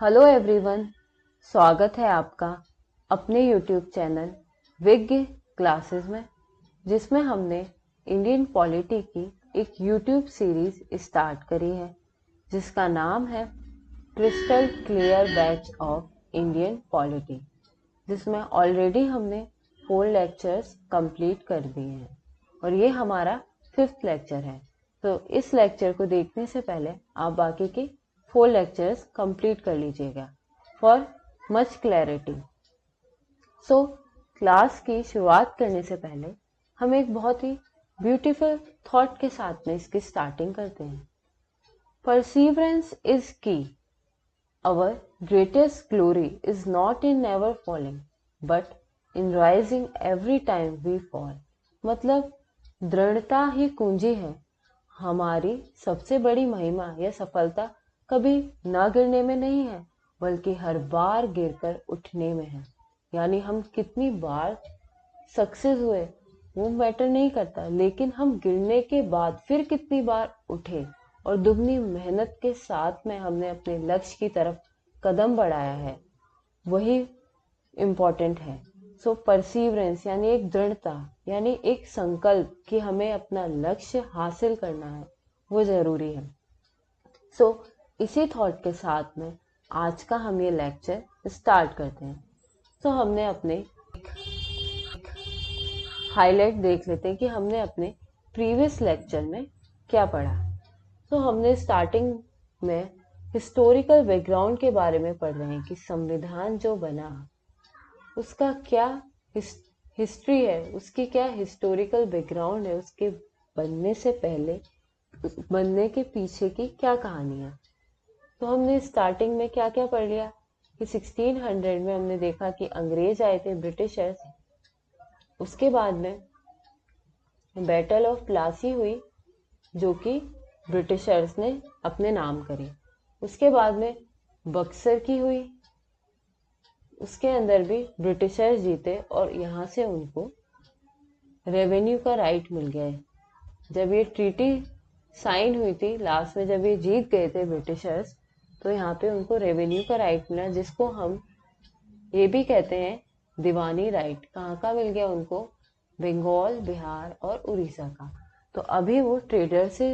Hello everyone, स्वागत है आपका अपने यूट्यूब चैनल विज्ञ क्लासेस में, जिसमें हमने इंडियन पॉलिटी की एक यूट्यूब सीरीज स्टार्ट करी है जिसका नाम है crystal clear batch of Indian polity, जिसमें ऑलरेडी हमने 4 लेक्चर्स कंप्लीट कर दिए हैं और ये हमारा 5th लेक्चर है। तो इस लेक्चर को देखने से पहले आप बाकी के 4 लेक्चर्स कंप्लीट कर लीजिएगा for much clarity. So class की शुरुआत करने से पहले हम एक बहुत ही ब्यूटीफुल थॉट के साथ में इसकी स्टार्टिंग करते हैं। परसीवरेंस इज की। Our greatest glory is not in never falling but in rising every time we fall. मतलब दृढ़ता ही कुंजी है। हमारी सबसे बड़ी महिमा या सफलता कभी ना गिरने में नहीं है, बल्कि हर बार गिरकर उठने में है। यानी हम कितनी बार सक्सेस हुए वो मैटर नहीं करता, लेकिन हम गिरने के बाद फिर कितनी बार उठे और दुगनी मेहनत के साथ में हमने अपने लक्ष्य की तरफ कदम बढ़ाया है, वही इम्पोर्टेंट है। सो परसीवरेंस यानी एक दृढ़ता, यानी एक संकल्प कि हमें अपना लक्ष्य हासिल करना है, वो जरूरी है। सो इसी थॉट के साथ में आज का हम ये लेक्चर स्टार्ट करते हैं। तो हमने अपने हाईलाइट देख लेते हैं कि हमने अपने प्रीवियस लेक्चर में क्या पढ़ा। तो हमने स्टार्टिंग में हिस्टोरिकल बैकग्राउंड के बारे में पढ़ रहे हैं कि संविधान जो बना उसका क्या हिस्ट्री है, उसकी क्या हिस्टोरिकल बैकग्राउंड है, उसके बनने से पहले, बनने के पीछे की क्या कहानी है। तो हमने स्टार्टिंग में क्या क्या पढ़ लिया कि 1600 में हमने देखा कि अंग्रेज आए थे, ब्रिटिशर्स। उसके बाद में बैटल ऑफ प्लासी हुई जो कि ब्रिटिशर्स ने अपने नाम करी। उसके बाद में बक्सर की हुई, उसके अंदर भी ब्रिटिशर्स जीते और यहाँ से उनको रेवेन्यू का राइट मिल गया है। जब ये ट्रीटी साइन हुई थी, लास्ट में जब ये जीत गए थे ब्रिटिशर्स, तो यहाँ पे उनको रेवेन्यू का राइट मिला, जिसको हम ये भी कहते हैं दीवानी राइट। कहाँ का मिल गया उनको? बंगाल, बिहार और उड़ीसा का। तो अभी वो ट्रेडर से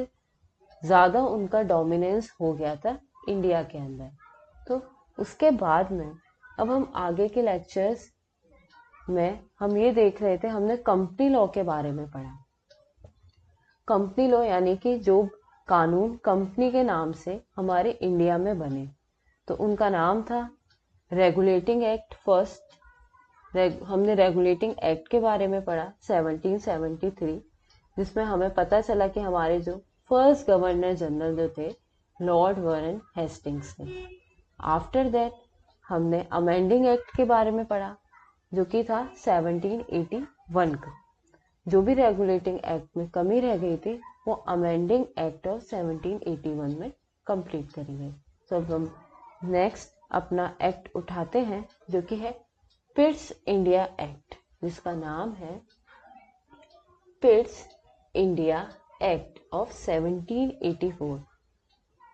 ज्यादा उनका डोमिनेंस हो गया था इंडिया के अंदर। तो उसके बाद में अब हम आगे के लेक्चर्स में हम ये देख रहे थे, हमने कंपनी लॉ के बारे में पढ़ा। कंपनी लॉ यानी कि जो कानून कंपनी के नाम से हमारे इंडिया में बने, तो उनका नाम था रेगुलेटिंग एक्ट फर्स्ट। हमने रेगुलेटिंग एक्ट के बारे में पढ़ा 1773, जिसमें हमें पता चला कि हमारे जो फर्स्ट गवर्नर जनरल जो थे लॉर्ड वारन हेस्टिंग्स थे। आफ्टर दैट हमने अमेंडिंग एक्ट के बारे में पढ़ा जो कि था 1781 का। जो भी रेगुलेटिंग एक्ट में कमी रह गई थी वो अमेंडिंग एक्ट ऑफ 1781 में कंप्लीट करी गई। तो अब हम नेक्स्ट अपना एक्ट उठाते हैं जो कि है पिट्स इंडिया एक्ट, जिसका नाम है पिट्स इंडिया एक्ट ऑफ 1784।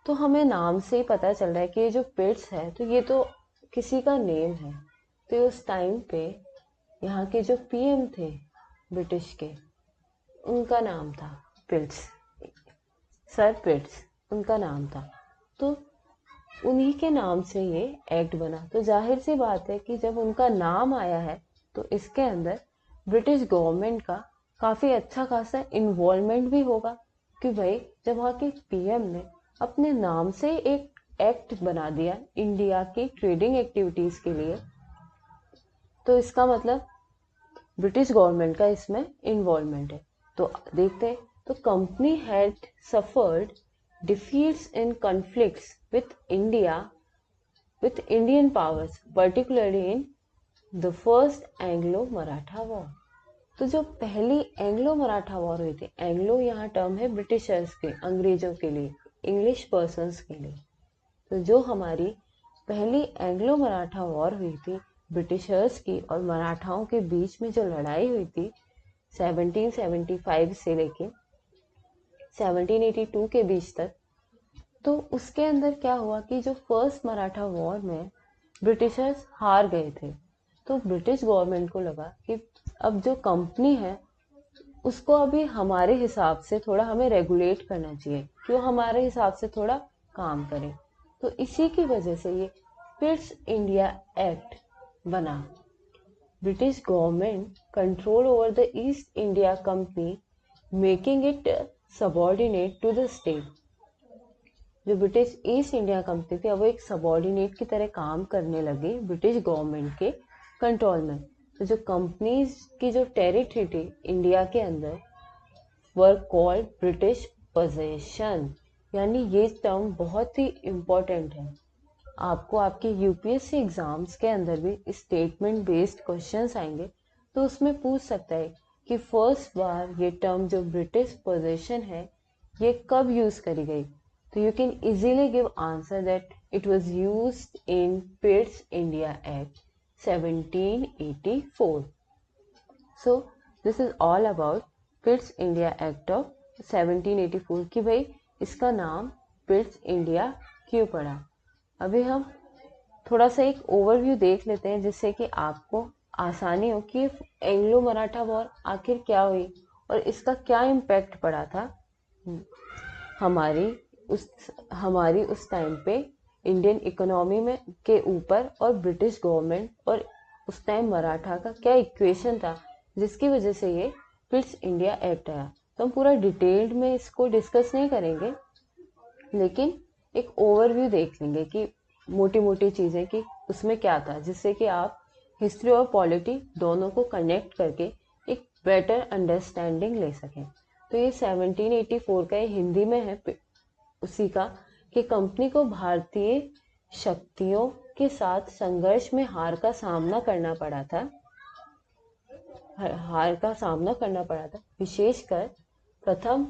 तो हमें नाम से ही पता चल रहा है कि ये जो पिट्स है तो ये तो किसी का नेम है। तो उस टाइम पे यहाँ के जो पीएम थे ब्रिटिश के, उनका नाम था पिट्स, सर पिट्स उनका नाम था। तो उन्हीं के नाम से ये एक्ट बना। तो जाहिर सी बात है कि जब उनका नाम आया है तो इसके अंदर ब्रिटिश गवर्नमेंट का काफी अच्छा खासा इन्वॉल्वमेंट भी होगा कि भाई जब वहाँ के पीएम ने अपने नाम से एक एक्ट बना दिया इंडिया की ट्रेडिंग एक्टिविटीज के लिए, तो इसका मतलब ब्रिटिश गवर्नमेंट का इसमें इन्वॉल्वमेंट है। तो देखते हैं, तो company had suffered defeats in conflicts with Indian powers, particularly in the first Anglo Maratha war. तो जो पहली एंग्लो मराठा वॉर हुई थी, एंग्लो यहाँ टर्म है ब्रिटिशर्स के, अंग्रेजों के लिए, इंग्लिश पर्सन्स के लिए। तो जो हमारी पहली एंग्लो मराठा वॉर हुई थी ब्रिटिशर्स की और मराठाओं के बीच में, जो लड़ाई हुई थी 1775 से लेके 1782 के बीच तक, तो उसके अंदर क्या हुआ कि जो फर्स्ट मराठा वॉर में ब्रिटिशर्स हार गए थे, तो ब्रिटिश गवर्नमेंट को लगा कि अब जो कंपनी है उसको अभी हमारे हिसाब से थोड़ा हमें रेगुलेट करना चाहिए कि वो हमारे हिसाब से थोड़ा काम करे। तो इसी की वजह से ये पिट्स इंडिया एक्ट बना। British government control over the East India Company making it subordinate to the state. जो ब्रिटिश ईस्ट इंडिया कंपनी थी अब वो एक सबॉर्डिनेट की तरह काम करने लगी ब्रिटिश गवर्नमेंट के कंट्रोल में। तो जो कंपनीज की जो टेरिटरी थी इंडिया के अंदर वर कॉल्ड ब्रिटिश पोजेशन। यानी ये टर्म बहुत ही इम्पोर्टेंट है। आपको आपके यूपीएससी एग्जाम्स के अंदर भी स्टेटमेंट बेस्ड क्वेश्चंस आएंगे, तो उसमें पूछ सकता है कि फर्स्ट बार ये टर्म जो ब्रिटिश पोजेशन है ये कब यूज करी गई। तो you can easily give answer that it was used in पिट्स India act 1784. So this is all about पिट्स India act of 1784 कि भाई इसका नाम पिट्स इंडिया क्यों पड़ा। अभी हम थोड़ा सा एक ओवरव्यू देख लेते हैं जिससे कि आपको आसानी हो कि एंग्लो मराठा वॉर आखिर क्या हुई और इसका क्या इम्पैक्ट पड़ा था हमारी उस टाइम पे इंडियन इकोनॉमी में के ऊपर, और ब्रिटिश गवर्नमेंट और उस टाइम मराठा का क्या इक्वेशन था जिसकी वजह से ये पिट्स इंडिया एक्ट आया। तो हम पूरा डिटेल्ड में इसको डिस्कस नहीं करेंगे, लेकिन एक ओवरव्यू देख लेंगे कि मोटी मोटी चीजें कि उसमें क्या था, जिससे कि आप हिस्ट्री और पॉलिटी दोनों को कनेक्ट करके एक बेटर अंडरस्टैंडिंग ले सकें। तो ये 1784 का ये हिंदी में है उसी का कि कंपनी को भारतीय शक्तियों के साथ संघर्ष में हार का सामना करना पड़ा था, विशेषकर प्रथम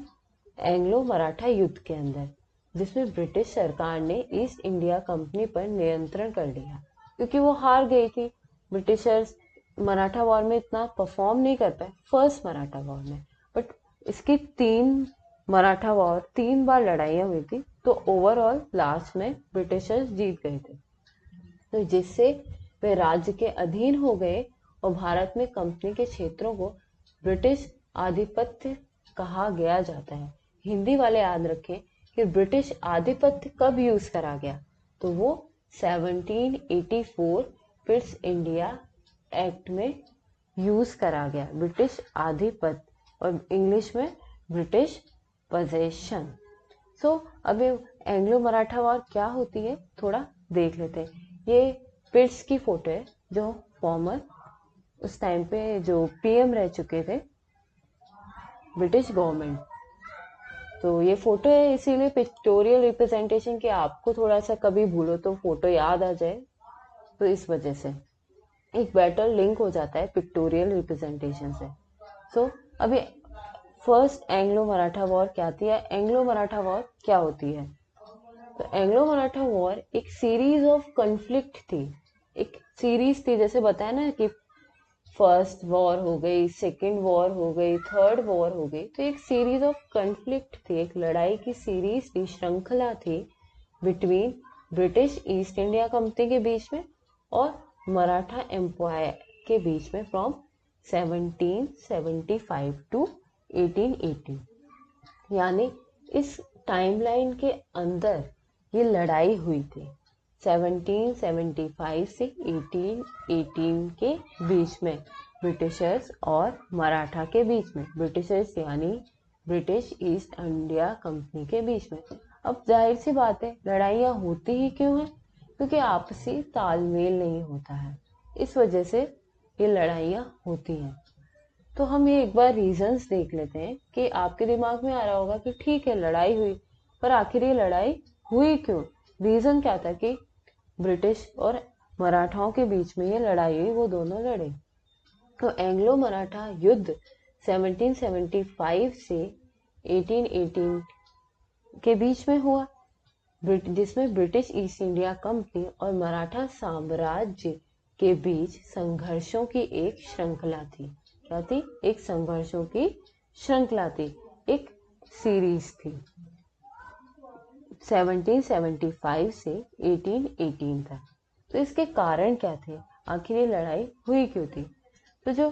एंग्लो मराठा युद्ध के अंदर, जिसमें ब्रिटिश सरकार ने ईस्ट इंडिया कंपनी पर नियंत्रण कर लिया क्योंकि वो हार गई थी। ब्रिटिशर्स मराठा वॉर में इतना परफॉर्म नहीं कर पाए फर्स्ट मराठा वॉर में, बट इसकी 3 बार लड़ाइयाँ हुई थी, तो ओवरऑल लास्ट में ब्रिटिशर्स जीत गए थे। तो जिससे वे राज्य के अधीन हो गए और भारत में कंपनी के क्षेत्रों को ब्रिटिश आधिपत्य कहा गया जाता है। हिंदी वाले याद रखें कि ब्रिटिश आधिपत्य कब यूज करा गया, तो वो 1784 पिट्स इंडिया एक्ट में यूज करा गया, ब्रिटिश आधिपत्य, और इंग्लिश में ब्रिटिश पोजेशन। सो अब एंग्लो मराठा वॉर क्या होती है थोड़ा देख लेते हैं। ये पिट्स की फोटो है जो फॉर्मर उस टाइम पे जो पीएम रह चुके थे ब्रिटिश गवर्नमेंट। तो ये फोटो है इसीलिए पिक्टोरियल रिप्रेजेंटेशन कि आपको थोड़ा सा कभी भूलो तो फोटो याद आ जाए, तो इस वजह से एक बेटर लिंक हो जाता है पिक्टोरियल रिप्रेजेंटेशन से। सो अभी फर्स्ट एंग्लो मराठा वॉर क्या थी या एंग्लो मराठा वॉर क्या होती है। तो एंग्लो मराठा वॉर एक सीरीज ऑफ कॉन्फ्लिक्ट थी, एक सीरीज थी, जैसे बताया ना कि फर्स्ट वॉर हो गई, सेकेंड वॉर हो गई, थर्ड वॉर हो गई, तो एक सीरीज ऑफ कॉन्फ्लिक्ट थी, एक लड़ाई की सीरीज थी, श्रृंखला थी between British East India company के बीच में और मराठा एम्पायर के बीच में फ्रॉम 1775 टू 1880। यानी इस टाइमलाइन के अंदर ये लड़ाई हुई थी 1775 से 1818 के बीच में ब्रिटिशर्स और मराठा के बीच में, ब्रिटिशर्स यानी ब्रिटिश ईस्ट इंडिया कंपनी के बीच में। अब जाहिर सी बात है लड़ाइयाँ होती ही क्यों है, क्योंकि आपसी तालमेल नहीं होता है, इस वजह से ये लड़ाइयाँ होती हैं। तो हम ये एक बार रीजंस देख लेते हैं कि आपके दिमाग में आ रहा होगा कि ठीक है लड़ाई हुई, पर आखिर ये लड़ाई हुई क्यों, रीजन क्या था कि ब्रिटिश और मराठाओं के बीच में ये लड़ाई हुई, वो दोनों लड़े। तो एंग्लो मराठा युद्ध 1775 से 1818 के बीच में हुआ, जिसमें ब्रिटिश ईस्ट इंडिया कंपनी और मराठा साम्राज्य के बीच संघर्षों की एक श्रृंखला थी। क्या थी? एक संघर्षों की श्रृंखला थी, एक सीरीज थी। 1775 से 1818 तक। तो इसके कारण क्या थे, आखिर ये लड़ाई हुई क्यों थी? तो जो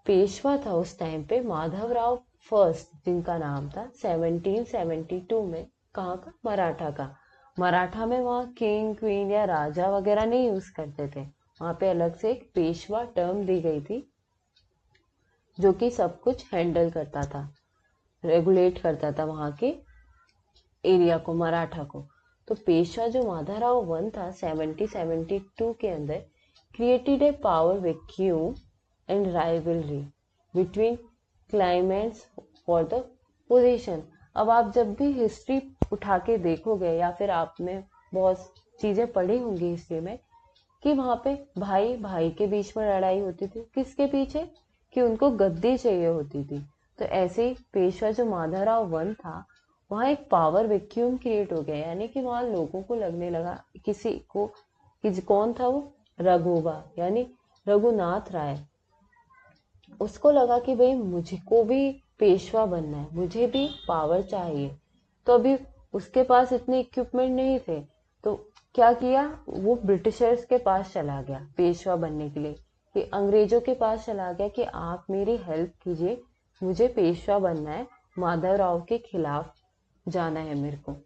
पेशवा था उस टाइम पे माधवराव फर्स्ट, जिनका नाम था, 1772 में, कहाँ का, मराठा का। मराठा में वहाँ किंग क्वीन या राजा वगैरह नहीं यूज करते थे, वहां पे अलग से एक पेशवा टर्म दी गई थी जो कि सब कुछ हैंडल करता था, रेगुलेट करता था वहां के एरिया को, मराठा को। तो पेशवा जो माधवराव वन था 1772 के अंदर, created a power vacuum and rivalry between climates for the position. अब आप जब भी हिस्ट्री उठा के देखोगे या फिर आपने बहुत चीजें पढ़ी होंगी हिस्ट्री में, कि वहां पे भाई भाई के बीच में लड़ाई होती थी, किसके पीछे, कि उनको गद्दी चाहिए होती थी। तो ऐसे ही पेशवा जो माधवराव वन था, वहां एक पावर वैक्यूम क्रिएट हो गया, यानी कि वहां लोगों को लगने लगा, किसी को, कि कौन था वो, रघुबा यानी रघुनाथ राय, उसको लगा कि भाई मुझको भी पेशवा बनना है, मुझे भी पावर चाहिए। तो अभी उसके पास इतने इक्विपमेंट नहीं थे, तो क्या किया, वो ब्रिटिशर्स के पास चला गया पेशवा बनने के लिए, कि अंग्रेजों के पास चला गया कि आप मेरी हेल्प कीजिए, मुझे पेशवा बनना है, माधवराव के खिलाफ जाना है मेरे को।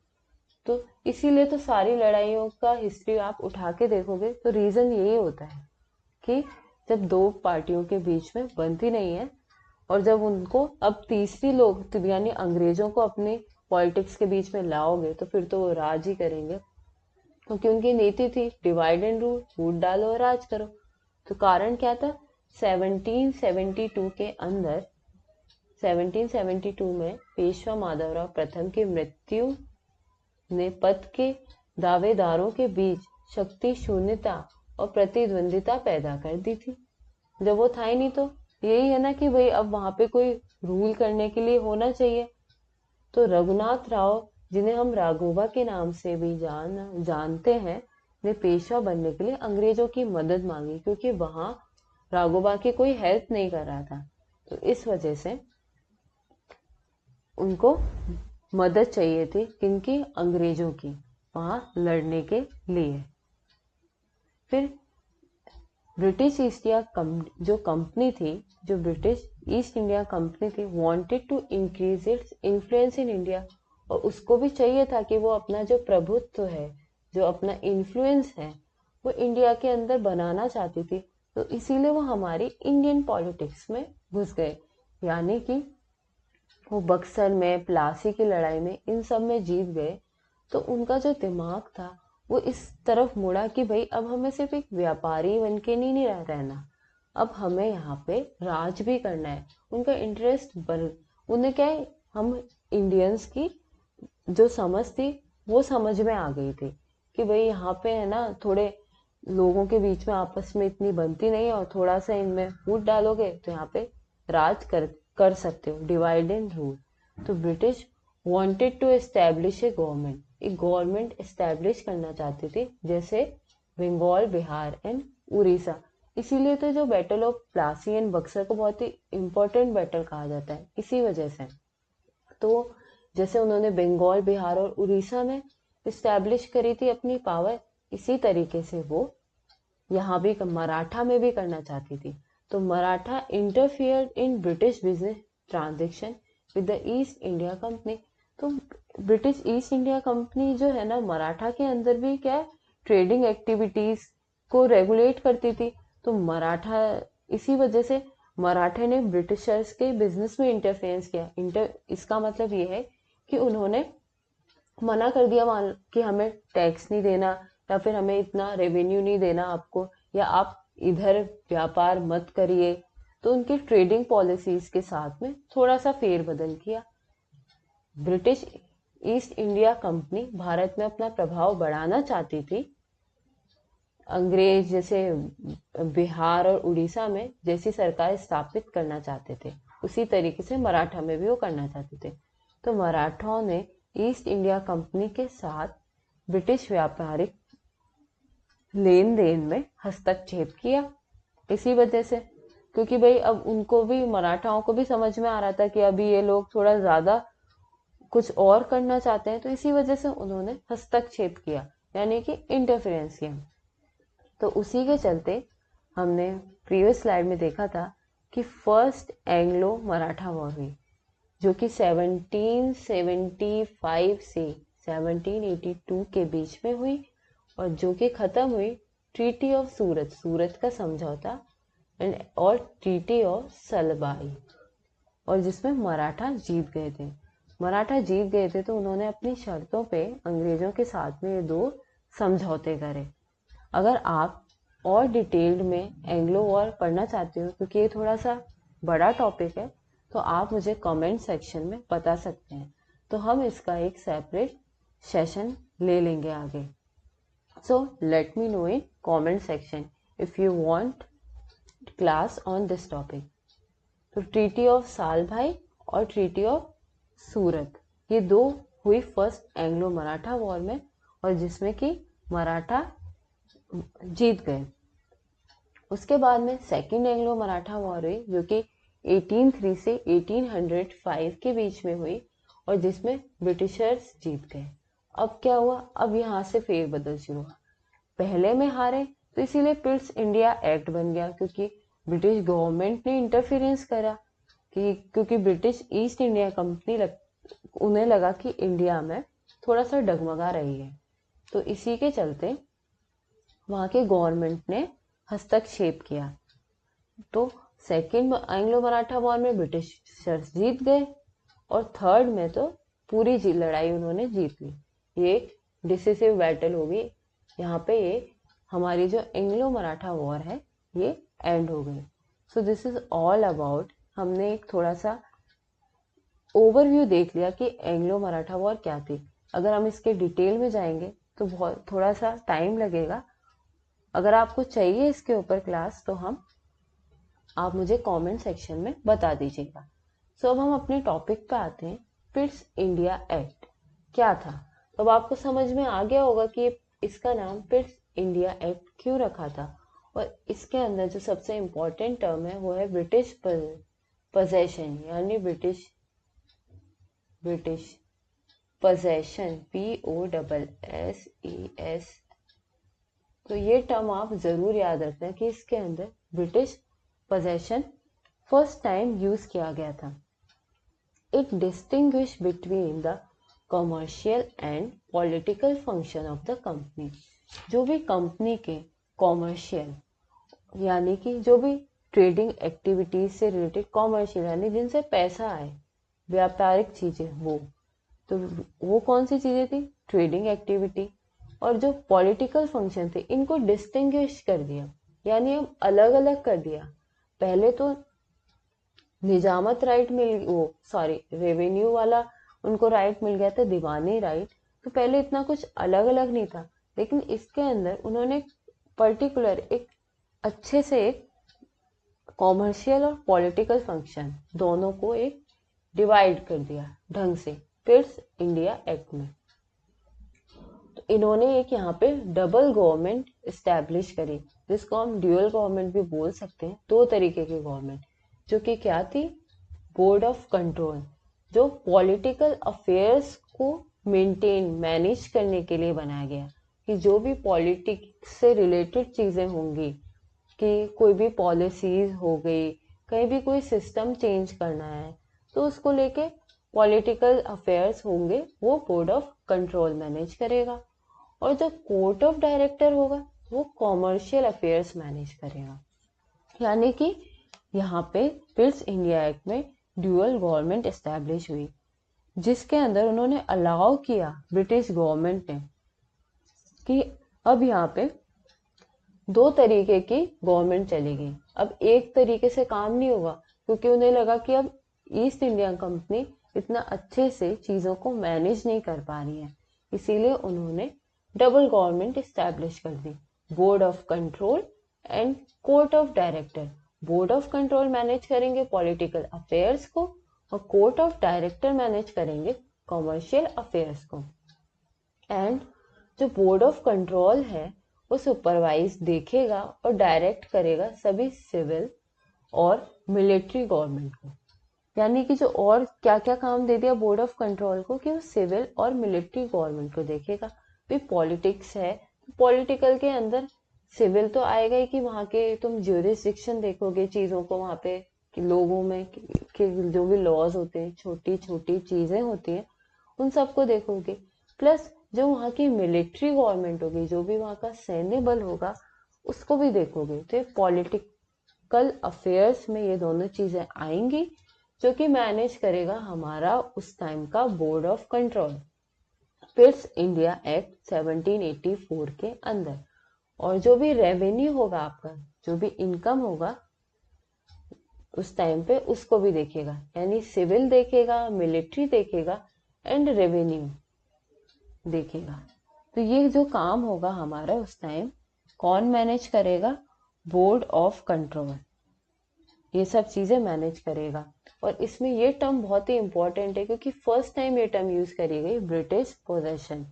तो इसीलिए तो सारी लड़ाइयों का हिस्ट्री आप उठा के देखोगे तो रीजन यही होता है कि जब दो पार्टियों के बीच में बनती नहीं है, और जब उनको अब तीसरी लोग, तो यानी अंग्रेजों को अपने पॉलिटिक्स के बीच में लाओगे, तो फिर तो वो राज ही करेंगे, क्योंकि उनकी नीति थी डिवाइड एंड रूल, फूट डालो और राज करो। तो कारण क्या था, 1772 के अंदर, 1772 में पेशवा माधवराव प्रथम की मृत्यु ने पद के दावेदारों के बीच शक्ति शून्यता और प्रतिद्वंदिता पैदा कर दी थी। जब वो था ही नहीं, तो यही है ना कि भाई अब वहां पे कोई रूल करने के लिए होना चाहिए। तो रघुनाथ राव, जिन्हें हम राघोबा के नाम से भी जानते हैं, ने पेशवा बनने के लिए अंग्रेजों की मदद मांगी, क्योंकि वहां राघोबा की कोई हेल्प नहीं कर रहा था। तो इस वजह से उनको मदद चाहिए थी, किनकी, अंग्रेजों की, वहां लड़ने के लिए। फिर ब्रिटिश ईस्ट इंडिया जो कंपनी थी, जो ब्रिटिश ईस्ट इंडिया कंपनी थी, wanted to increase its influence in India, और उसको भी चाहिए था कि वो अपना जो प्रभुत्व है, जो अपना इन्फ्लुएंस है, वो इंडिया के अंदर बनाना चाहती थी। तो इसीलिए वो हमारी इंडियन पॉलिटिक्स में घुस गए, यानी कि वो बक्सर में, प्लासी की लड़ाई में, इन सब में जीत गए। तो उनका जो दिमाग था वो इस तरफ मुड़ा कि भाई अब हमें सिर्फ एक व्यापारी बन के नहीं रहना, अब हमें यहाँ पे राज भी करना है। उनका इंटरेस्ट उन्हें क्या है, हम इंडियंस की जो समझ थी वो समझ में आ गई थी कि भाई यहाँ पे है ना, थोड़े लोगों के बीच में आपस में इतनी बनती नहीं है, और थोड़ा सा इनमें फूट डालोगे तो यहाँ पे राज कर सकते हो, डिवाइड एंड रूल। तो British wanted to establish a government, एक गवर्नमेंट एस्टैब्लिश करना चाहती थी, जैसे बंगाल, बिहार एंड उड़ीसा। इसीलिए तो जो battle of Plassey and Buxar को बहुत ही इंपॉर्टेंट बैटल कहा जाता है, इसी वजह से। तो जैसे उन्होंने बंगाल, बिहार और उड़ीसा में इस्टेब्लिश करी थी अपनी पावर, इसी तरीके से वो यहाँ भी मराठा में भी करना चाहती थी। तो Maratha interfered in British business transaction with the East India company. तो ब्रिटिश ईस्ट इंडिया कंपनी जो है ना, मराठा के अंदर भी क्या है, ट्रेडिंग एक्टिविटीज को रेगुलेट करती थी। तो मराठा, इसी वजह से मराठे ने ब्रिटिशर्स के बिजनेस में इंटरफेरेंस किया। इसका मतलब ये है कि उन्होंने मना कर दिया, मान कि हमें टैक्स नहीं देना, या फिर हमें इतना रेवेन्यू नहीं देना आपको, या आप इधर व्यापार मत करिए। तो उनकी ट्रेडिंग पॉलिसीज के साथ में थोड़ा सा फेरबदल किया। British East India company Bharat में अपना प्रभाव बढ़ाना चाहती थी। अंग्रेज जैसे बिहार और उड़ीसा में जैसी सरकार स्थापित करना चाहते थे, उसी तरीके से मराठा में भी वो करना चाहते थे। तो मराठाओं ने ईस्ट इंडिया कंपनी के साथ ब्रिटिश व्यापारिक लेन देन में हस्तक्षेप किया, इसी वजह से, क्योंकि भाई अब उनको भी, मराठाओं को भी समझ में आ रहा था कि अभी ये लोग थोड़ा ज्यादा कुछ और करना चाहते हैं, तो इसी वजह से उन्होंने हस्तक्षेप किया, यानी कि इंटरफेरेंस किया। तो उसी के चलते हमने प्रीवियस स्लाइड में देखा था कि फर्स्ट एंग्लो मराठा वॉर हुई, जो कि 1775 से 1782 के बीच में हुई, और जो कि खत्म हुई ट्रीटी ऑफ सूरत, सूरत का समझौता, और ट्रीटी ऑफ सलबाई, और जिसमें मराठा जीत गए थे। मराठा जीत गए थे तो उन्होंने अपनी शर्तों पे अंग्रेजों के साथ में ये 2 समझौते करे। अगर आप और डिटेल्ड में एंग्लो वॉर पढ़ना चाहते हो, क्योंकि ये थोड़ा सा बड़ा टॉपिक है, तो आप मुझे कमेंट सेक्शन में बता सकते हैं, तो हम इसका एक सेपरेट सेशन ले लेंगे आगे। So let me know in comment section if you want class on this topic. तो ट्रीटी ऑफ साल भाई और ट्रीटी ऑफ सूरत, ये 2 हुई फर्स्ट एंग्लो मराठा वॉर में, और जिसमें कि मराठा जीत गए। उसके बाद में सेकेंड एंग्लो मराठा वॉर हुई, जो कि 1803 से 1805 के बीच में हुई, और जिसमें ब्रिटिशर्स जीत गए। अब क्या हुआ, अब यहाँ से फेरबदल शुरू हुआ। पहले में हारे तो इसीलिए पिट्स इंडिया एक्ट बन गया, क्योंकि ब्रिटिश गवर्नमेंट ने इंटरफेरेंस करा, क्योंकि ब्रिटिश ईस्ट इंडिया कंपनी उन्हें लगा कि इंडिया में थोड़ा सा डगमगा रही है, तो इसी के चलते वहाँ के गवर्नमेंट ने हस्तक्षेप किया। तो सेकेंड एंग्लो मराठा वॉर में ब्रिटिशर्स जीत गए, और थर्ड में तो पूरी लड़ाई उन्होंने जीत ली। ये एक डिसिसिव बैटल होगी, यहाँ पे ये हमारी जो एंग्लो मराठा वॉर है ये एंड हो गई। So this is all about, हमने एक थोड़ा सा ओवरव्यू देख लिया कि एंग्लो मराठा वॉर क्या थी। अगर हम इसके डिटेल में जाएंगे तो बहुत थोड़ा सा टाइम लगेगा। अगर आपको चाहिए इसके ऊपर क्लास, तो आप मुझे कमेंट सेक्शन में बता दीजिएगा। सो अब हम अपने टॉपिक पे आते हैं। पिट्स इंडिया एक्ट क्या था? तो अब आपको समझ में आ गया होगा कि इसका नाम पिट्स इंडिया एक्ट क्यों रखा था, और इसके अंदर जो सबसे इम्पोर्टेंट टर्म है वो है ब्रिटिश पोजेशन, यानी ब्रिटिश पोजेशन, POSSES। तो ये टर्म आप जरूर याद रखना कि इसके अंदर British possession first time use किया गया था। It distinguish between the commercial and political function of the company. जो भी कंपनी के कॉमर्शियल, यानी कि जो भी ट्रेडिंग एक्टिविटीज से रिलेटेड, कॉमर्शियल यानी जिनसे पैसा आए, व्यापारिक चीजें, वो कौन सी चीजें थी? Trading activity. और जो पॉलिटिकल फंक्शन थे, इनको डिस्टिंग्विश कर दिया, यानी अब अलग अलग कर दिया। पहले तो निजामत राइट रेवेन्यू वाला उनको राइट मिल गया था, दीवानी राइट। तो पहले इतना कुछ अलग अलग नहीं था, लेकिन इसके अंदर उन्होंने पर्टिकुलर एक अच्छे से एक कॉमर्शियल और पॉलिटिकल फंक्शन दोनों को एक डिवाइड कर दिया ढंग से पिट्स इंडिया एक्ट में। तो इन्होंने एक यहाँ पे डबल गवर्नमेंट इस्टेब्लिश करी, जिसको हम ड्यूअल गवर्नमेंट भी बोल सकते हैं। 2 तरीके की गवर्नमेंट, जो कि क्या थी? बोर्ड ऑफ कंट्रोल, जो पॉलिटिकल अफेयर्स को मेंटेन मैनेज करने के लिए बनाया गया, कि जो भी पॉलिटिक्स से रिलेटेड चीजें होंगी, कि कोई भी पॉलिसीज हो गई, कहीं भी कोई सिस्टम चेंज करना है, तो उसको लेके पॉलिटिकल अफेयर्स होंगे, वो बोर्ड ऑफ कंट्रोल मैनेज करेगा। और जो कोर्ट ऑफ डायरेक्टर होगा, वो कॉमर्शियल अफेयर्स मैनेज करेगा। यानी कि यहाँ पे पिट्स इंडिया एक्ट में ड्यूअल गवर्नमेंट एस्टैब्लिश हुई, जिसके अंदर उन्होंने अलाउ किया ब्रिटिश गवर्नमेंट ने कि अब यहाँ पे 2 तरीके की गवर्नमेंट चलेगी। अब एक तरीके से काम नहीं होगा, क्योंकि उन्हें लगा कि अब ईस्ट इंडिया कंपनी इतना अच्छे से चीजों को मैनेज नहीं कर पा रही है, इसीलिए उन्होंने डबल गवर्नमेंट इस्टेब्लिश कर दी, board of control and court of director. Board of control manage करेंगे पॉलिटिकल अफेयर्स को, और कोर्ट ऑफ डायरेक्टर मैनेज करेंगे कॉमर्शियल अफेयर्स को। एंड जो बोर्ड ऑफ कंट्रोल है, वो सुपरवाइज देखेगा और डायरेक्ट करेगा सभी सिविल और मिलिट्री गवर्नमेंट को। यानी कि जो और क्या क्या काम दे दिया बोर्ड ऑफ कंट्रोल को कि वो सिविल और मिलिट्री गवर्नमेंट को देखेगा। भाई पॉलिटिक्स है, पॉलिटिकल के अंदर सिविल तो आएगा ही कि वहां के तुम ज्यूरिसडिक्शन देखोगे चीजों को, वहां पे कि लोगों में कि जो भी लॉज होते हैं, छोटी छोटी चीजें होती हैं, उन सबको देखोगे। प्लस जो वहाँ की मिलिट्री गवर्नमेंट होगी, जो भी वहाँ का सैन्य बल होगा, उसको भी देखोगे। तो पॉलिटिकल अफेयर्स में ये दोनों चीजें आएंगी, जो कि मैनेज करेगा हमारा उस टाइम का board of control पिट्स India act 1784 के अंदर। और जो भी रेवेन्यू होगा आपका, जो भी इनकम होगा उस टाइम पे, उसको भी देखेगा। यानी सिविल देखेगा, मिलिट्री देखेगा एंड रेवेन्यू देखेगा। तो ये जो काम होगा हमारा उस टाइम, कौन मैनेज करेगा? बोर्ड ऑफ कंट्रोल ये सब चीजें मैनेज करेगा। और इसमें ये टर्म बहुत ही इंपॉर्टेंट है, क्योंकि फर्स्ट टाइम ये टर्म यूज करी गई, ब्रिटिश पोजेशन।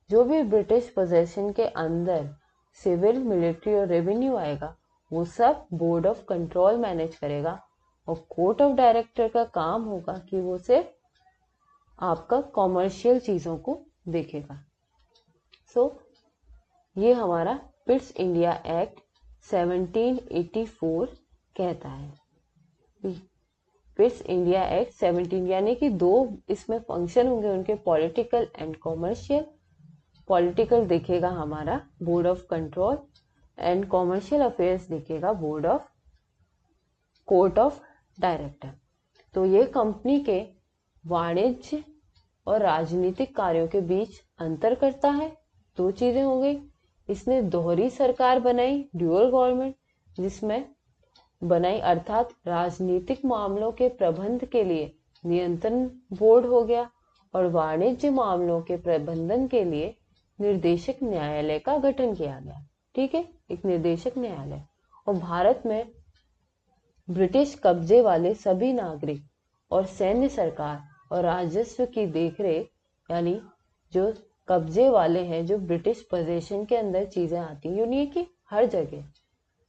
जो भी ब्रिटिश पोजेशन के अंदर सिविल, मिलिट्री और रेवेन्यू आएगा, वो सब बोर्ड ऑफ कंट्रोल मैनेज करेगा। और कोर्ट ऑफ डायरेक्टर का काम होगा कि वो सिर्फ आपका कॉमर्शियल चीजों को देखेगा। सो ये हमारा पिट्स इंडिया एक्ट 1784 कहता है। पिट्स इंडिया एक्ट 17, यानी कि दो इसमें फंक्शन होंगे उनके, पॉलिटिकल एंड कॉमर्शियल। पॉलिटिकल देखेगा हमारा board of control and commercial affairs देखेगा board of court of director. तो ये कंपनी के वाणिज्य और राजनीतिक कार्यों के बीच अंतर करता है। दो चीजें हो गई, इसने दोहरी सरकार बनाई, ड्यूअल गवर्नमेंट, जिसमें बनाई, अर्थात राजनीतिक मामलों के प्रबंध के लिए नियंत्रण बोर्ड हो गया, और वाणिज्य मामलों के प्रबंधन के लिए निर्देशक न्यायालय का गठन किया गया। ठीक है, एक निर्देशक न्यायालय। और भारत में ब्रिटिश कब्जे वाले सभी नागरिक और सैन्य सरकार और राजस्व की देखरेख, यानी जो कब्जे वाले हैं, जो ब्रिटिश पोजेशन के अंदर चीजें आती हैं, यूं कि हर जगह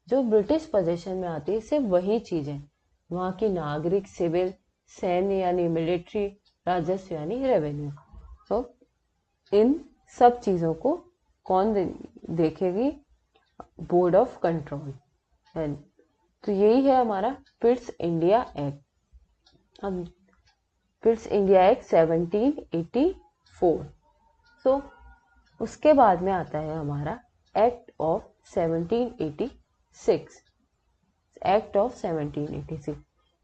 जो ब्रिटिश पोजेशन में आती है सिर्फ वही चीजें, वहां की नागरिक, सिविल, सैन्य यानी मिलिट्री, राजस्व यानी रेवेन्यू। तो इन सब चीजों को कौन देखेगी? Board of control. तो यही है हमारा पिट्स इंडिया एक्ट। अब पिट्स इंडिया एक्ट 1784। सो उसके बाद में आता है हमारा एक्ट ऑफ 1786। एक्ट ऑफ 1786,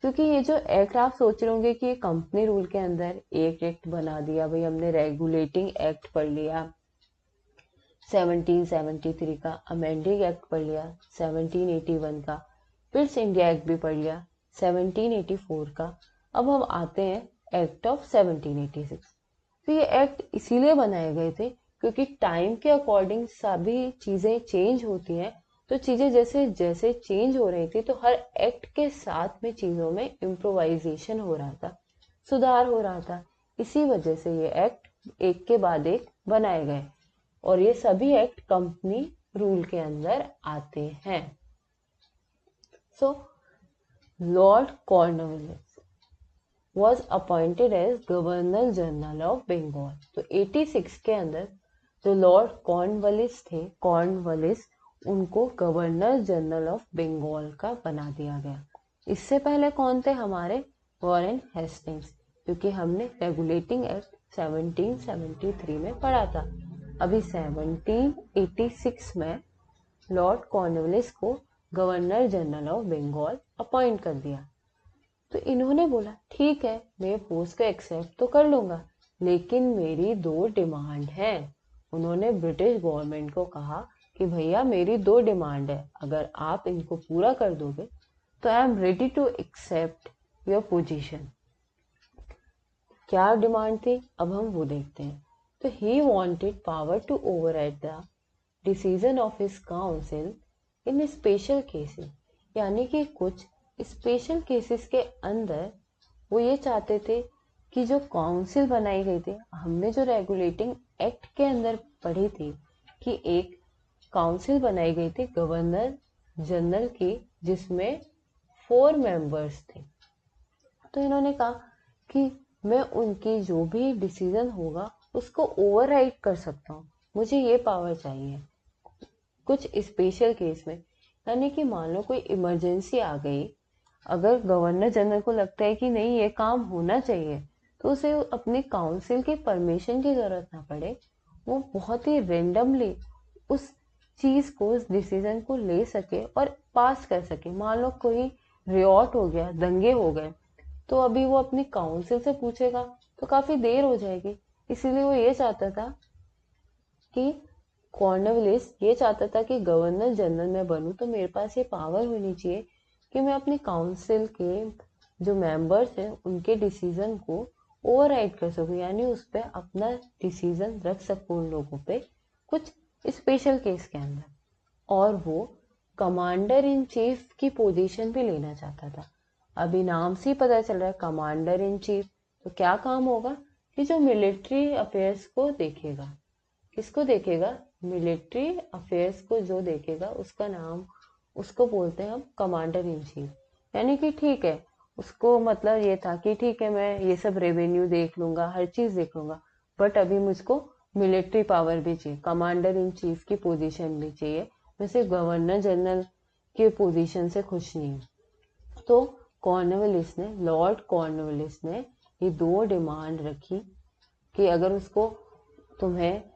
क्योंकि ये जो एक्ट आप सोच रहे होंगे कि कंपनी रूल के अंदर एक एक्ट बना दिया, भाई हमने रेगुलेटिंग एक्ट पढ़ लिया 1773 का, अमेंडिंग एक्ट पढ़ लिया 1781 का, पिट्स इंडिया एक्ट भी पढ़ लिया 1784 का। अब हम आते हैं एक्ट ऑफ 1786। तो ये एक्ट इसीलिए बनाए गए थे क्योंकि टाइम के अकॉर्डिंग सभी चीजें चेंज होती हैं। तो चीजें जैसे जैसे चेंज हो रही थी, तो हर एक्ट के साथ में चीजों में इम्प्रोवाइजेशन हो रहा था, सुधार हो रहा था। इसी वजह से ये एक्ट एक के बाद एक बनाए गए, और ये सभी एक्ट कंपनी रूल के अंदर आते हैं। So Lord Cornwallis was appointed as governor general of Bengal. तो 86 के अंदर जो लॉर्ड कॉर्नवालिस थे, कॉर्नवालिस, उनको गवर्नर जनरल ऑफ बंगाल का बना दिया गया। इससे पहले कौन थे? हमारे वॉरेन हेस्टिंग्स, क्योंकि हमने रेगुलेटिंग एक्ट 1773 में पढ़ा था। अभी 1786 में लॉर्ड कॉर्नवालिस को governor general of Bengal appoint कर दिया। तो इन्होंने बोला ठीक है, मैं पोस्ट को एक्सेप्ट तो कर लूंगा, लेकिन मेरी दो डिमांड है। उन्होंने ब्रिटिश गवर्नमेंट को कहा कि भैया मेरी दो डिमांड है, अगर आप इनको पूरा कर दोगे तो I am ready to accept your position. क्या डिमांड थी? अब हम वो देखते हैं। तो he wanted power to override the decision of his council in special cases, यानी कि कुछ स्पेशल केसेस के अंदर वो ये चाहते थे कि जो काउंसिल बनाई गई थी, हमने जो रेगुलेटिंग एक्ट के अंदर पढ़ी थी कि एक काउंसिल बनाई गई थी गवर्नर जनरल की, जिसमें 4 मेंबर्स थे। तो इन्होंने कहा कि मैं उनकी जो भी डिसीजन होगा उसको ओवरराइड कर सकता हूँ, मुझे ये पावर चाहिए कुछ स्पेशल केस में। यानी कि मान लो कोई इमरजेंसी आ गई, अगर गवर्नर जनरल को लगता है कि नहीं ये काम होना चाहिए, तो उसे अपने काउंसिल की परमिशन की जरूरत ना पड़े, वो बहुत ही रेंडमली उस चीज को, उस डिसीजन को ले सके और पास कर सके। मान लो कोई रियॉट हो गया, दंगे हो गए, तो अभी वो अपनी काउंसिल से पूछेगा तो काफी देर हो जाएगी। इसीलिए वो ये चाहता था कि कॉर्नवालिस ये चाहता था कि गवर्नर जनरल मैं बनूं तो मेरे पास ये पावर होनी चाहिए कि मैं अपनी काउंसिल के जो मेंबर्स हैं उनके डिसीजन को ओवरराइड कर सकूं, यानी उस पर अपना डिसीजन रख सकूं उन लोगों पे कुछ स्पेशल केस के अंदर। और वो कमांडर इन चीफ की पोजीशन भी लेना चाहता था। अभी नाम से ही पता चल रहा है कमांडर इन चीफ, तो क्या काम होगा कि जो मिलिट्री अफेयर्स को देखेगा। किसको देखेगा? मिलिट्री अफेयर्स को जो देखेगा उसका नाम, उसको बोलते हैं हम कमांडर इन चीफ। यानी कि ठीक है, उसको मतलब ये था कि ठीक है मैं ये सब रेवेन्यू देख लूंगा, हर चीज देख लूंगा, बट अभी मुझको मिलिट्री पावर भी चाहिए, कमांडर इन चीफ की पोजीशन भी चाहिए, मैं सिर्फ गवर्नर जनरल के पोजीशन से खुश नहीं हूँ। तो कॉर्नवालिस ने, लॉर्ड कॉर्नवालिस ने ये दो डिमांड रखी कि अगर उसको तुम्हें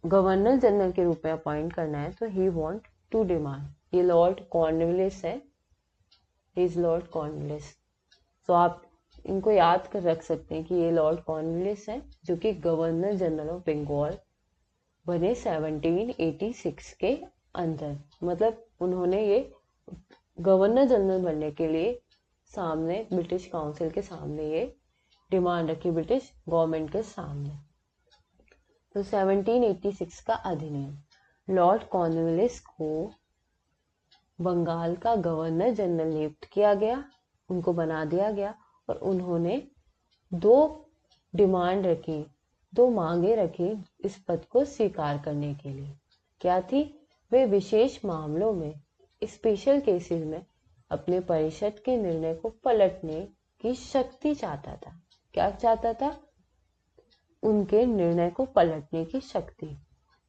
गवर्नर जनरल के रूप में अपॉइंट करना है तो ही वांट टू डिमांड। ये लॉर्ड कॉर्नवालिस है, इज लॉर्ड कॉर्नवालिस। तो आप इनको याद कर रख सकते हैं कि ये लॉर्ड कॉर्नवालिस है जो कि गवर्नर जनरल ऑफ बंगाल बने 1786 के अंदर। मतलब उन्होंने ये गवर्नर जनरल बनने के लिए सामने ब्रिटिश काउंसिल के सामने ये डिमांड रखी, ब्रिटिश गवर्नमेंट के सामने। तो 1786 का अधिनियम, लॉर्ड कॉर्नवालिस को बंगाल का गवर्नर जनरल नियुक्त किया गया, उनको बना दिया गया, और उन्होंने दो डिमांड रखी, दो मांगे रखी इस पद को स्वीकार करने के लिए। क्या थी? वे विशेष मामलों में, स्पेशल केसेस में अपने परिषद के निर्णय को पलटने की शक्ति चाहता था। क्या चाहता था? उनके निर्णय को पलटने की शक्ति।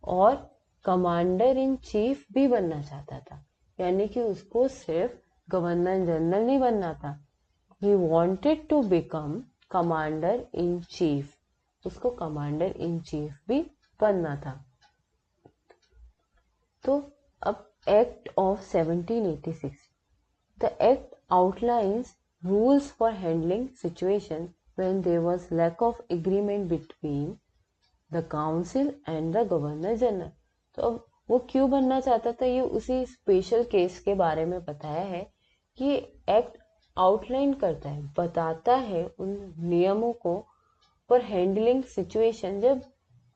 और कमांडर इन चीफ भी बनना चाहता था, यानी कि उसको सिर्फ गवर्नर जनरल नहीं बनना था, he wanted to become commander in chief, उसको कमांडर इन चीफ भी बनना था। तो अब act of 1786, the act outlines rules for handling situation when there was lack of agreement between the council and the governor general। तो अब वो क्यों बनना चाहता था, ये उसी स्पेशल केस के बारे में बताया है कि एक्ट आउटलाइन करता है, बताता है उन नियमों को फॉर हैंडलिंग सिचुएशन जब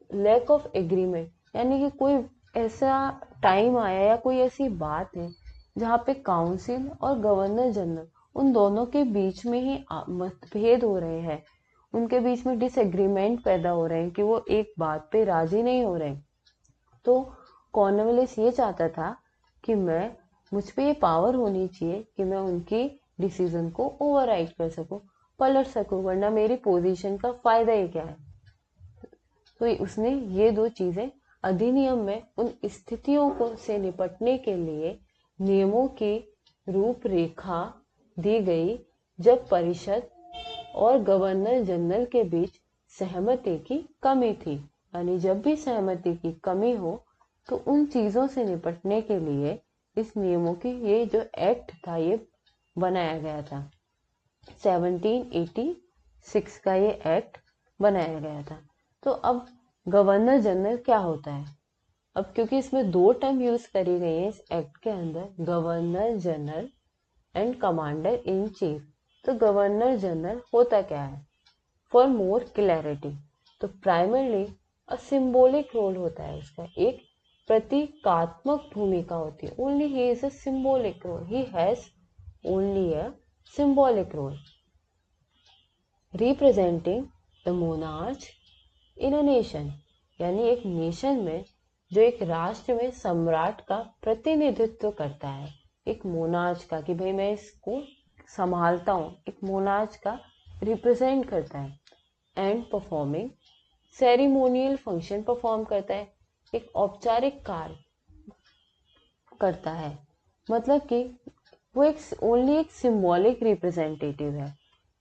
लैक ऑफ एग्रीमेंट, यानी कि कोई ऐसा टाइम आया या कोई ऐसी बात है जहाँ पे काउंसिल और गवर्नर जनरल उन दोनों के बीच में ही मतभेद हो रहे हैं, उनके बीच में डिसएग्रीमेंट पैदा हो रहे हैं कि वो एक बात पे राजी नहीं हो रहे। तो कॉर्नवालिस ये चाहता था कि मुझ पे ये पावर होनी चाहिए कि मैं उनकी डिसीजन को ओवरराइड कर सकूं, पलट सकूं, वरना मेरी पोजीशन का फायदा ही क्या है। तो उसने ये दो चीजें अधिनियम में उन स्थितियों को से निपटने के लिए नियमों की रूपरेखा दी गई जब परिषद और गवर्नर जनरल के बीच सहमति की कमी थी। यानी जब भी सहमति की कमी हो तो उन चीजों से निपटने के लिए इस नियमों की ये जो एक्ट था ये बनाया गया था। 1786 का ये एक्ट बनाया गया था। तो अब गवर्नर जनरल क्या होता है? अब क्योंकि इसमें दो टर्म यूज करी गई है इस एक्ट के अंदर, governor general and commander in chief, तो गवर्नर जनरल होता क्या है? फॉर मोर क्लैरिटी, तो प्राइमरली अ सिंबॉलिक रोल होता है उसका, एक प्रतीकात्मक भूमिका होती है। Only he is a symbolic role, he has only a symbolic role representing the monarch in a nation, यानी एक नेशन में जो एक राष्ट्र में सम्राट का प्रतिनिधित्व करता है, एक मोनार्च का, कि भाई मैं इसको संभालता हूँ, एक मोनार्च का रिप्रेजेंट करता है and performing ceremonial function perform करता है, एक औपचारिक कार्य करता है। मतलब कि वो ओनली एक सिंबॉलिक रिप्रेजेंटेटिव है,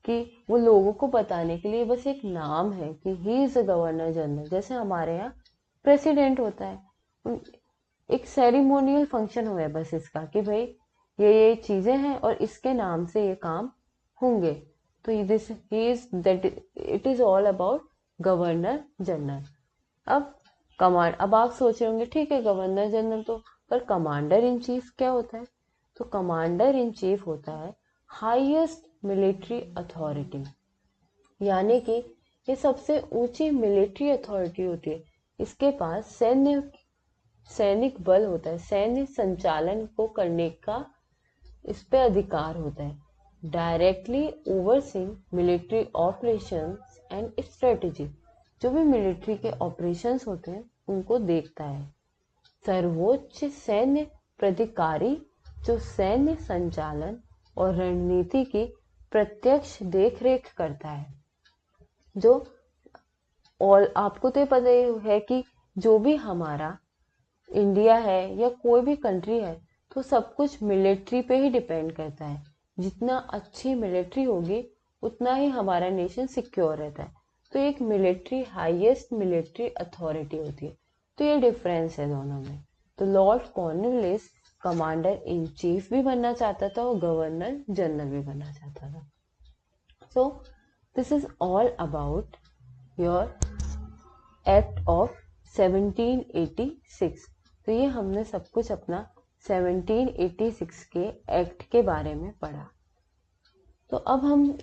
कि वो लोगों को बताने के लिए बस एक नाम है कि ही इज अ गवर्नर जनरल, जैसे हमारे यहाँ प्रेसिडेंट होता है। एक सेरेमोनियल फंक्शन हुआ है बस इसका, कि भाई ये चीजें हैं और इसके नाम से ये काम होंगे। तो this he is that, it is all about governor general. अब आप सोच रहे होंगे ठीक है गवर्नर जनरल तो, पर कमांडर इन चीफ क्या होता है? तो कमांडर इन चीफ होता है हाईएस्ट मिलिट्री अथॉरिटी, यानी कि ये सबसे ऊंची मिलिट्री अथॉरिटी होती है। इसके पास सैनिक बल होता है, सैन्य संचालन को करने का इस पे अधिकार होता है। Directly overseeing military operations and strategy, जो भी मिलिट्री के ऑपरेशंस होते हैं उनको देखता है। सर्वोच्च सैन्य प्राधिकारी, जो सैन्य संचालन और रणनीति की प्रत्यक्ष देखरेख करता है। जो और आपको तो पता ही है कि जो भी हमारा इंडिया है या कोई भी कंट्री है, तो सब कुछ मिलिट्री पे ही डिपेंड करता है। जितना अच्छी मिलिट्री होगी उतना ही हमारा नेशन सिक्योर रहता है। तो एक मिलिट्री हाईएस्ट मिलिट्री अथॉरिटी होती है। तो ये डिफरेंस है दोनों में। तो Lord Cornwallis commander in chief भी बनना चाहता था और गवर्नर जनरल भी बनना चाहता था। So this is all about your act of 1786। तो ये हमने सब कुछ अपना 1786 के एक्ट के बारे में पढ़ा। तो अब हम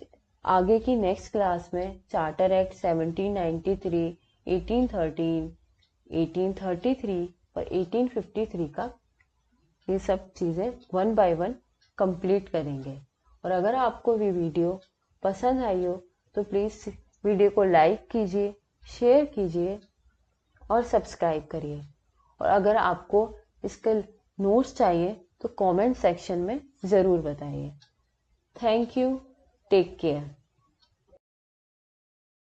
आगे की नेक्स्ट क्लास में चार्टर एक्ट 1793, 1813, 1833 और 1853 का ये सब चीज़ें वन बाय वन कंप्लीट करेंगे। और अगर आपको ये वीडियो पसंद आई हो तो प्लीज़ वीडियो को लाइक कीजिए, शेयर कीजिए और सब्सक्राइब करिए। और अगर आपको इसके नोट्स चाहिए तो कमेंट सेक्शन में ज़रूर बताइए। Thank you, take care.